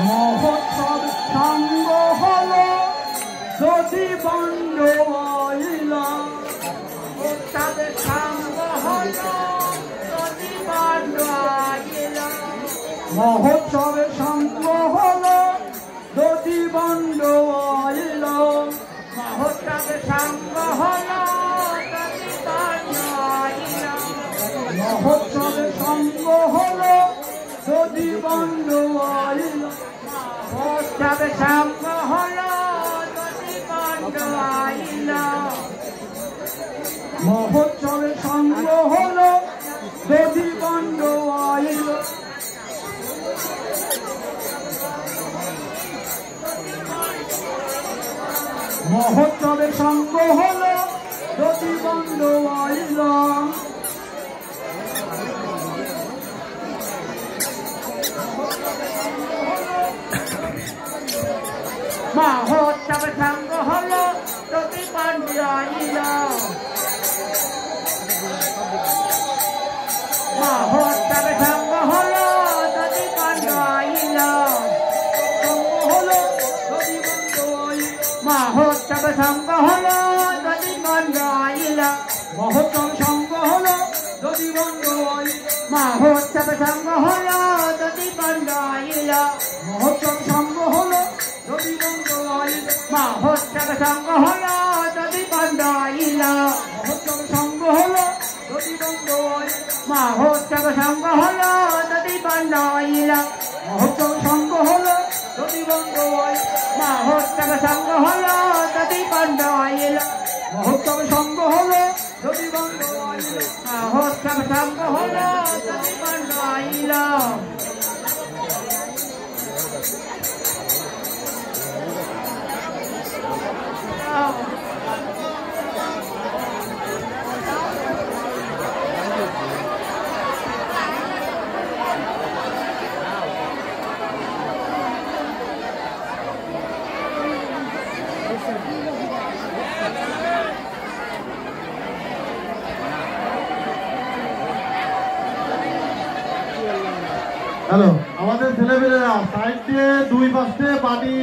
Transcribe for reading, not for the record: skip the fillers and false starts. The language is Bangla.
মহোৎসব সঙ্গ হলো যদি বন্ধ হইল, তাদের সঙ্গ হলো যদি বন্ধ হইল, মহোৎসবের সঙ্গ হলো যদি বন্ধ হইল, মহোৎসবের সঙ্গ হলো যদি বন্ধ হইল, মহোৎসবের সঙ্গ হলো যদি বন্ধ হইল, মহোৎসবের সঙ্গ হলো যদি বন্ধ হইল, মহোৎসবের সঙ্গ হলো যদি বন্ধ হইল, মহোৎসবের সঙ্গ হলো যদি বন্ধ হইল, মহোৎসবের সঙ্গ হলো যদি বন্ধ হইল, মহোৎসবের সঙ্গ হলো যদি বন্ধ হইল, মহোৎসবের সঙ্গ হলো যদি বন্ধ হইল, মহোৎসব সঙ্গ হলো যদি বন্ধ হইল, মহোৎসবের সঙ্গ হলো যদি বন্ধ হইল, মহোৎসব সঙ্গ হলো যদি বন্ধ হইল, মহোৎসবের সঙ্গ হলো যদি বন্ধ হইল, মহোৎসব সঙ্গ হলো যদি বন্ধ হইল, মহোৎসবের সঙ্গ হলো যদি বন্ধ হইল, মহোৎসব সঙ্গ হলো যদি বন্ধ হইল, মহোৎসবের সঙ্গ হলো যদি বন্ধ হইল, মহোৎসব সঙ্গ হলো যদি বন্ধ হইল, মহোৎসবের সঙ্গ হলো যদি বন্ধ হইল, হ্যালো, আমাদের ছেলেমেয়েরা সাইড দিয়ে দুই পাশে পানি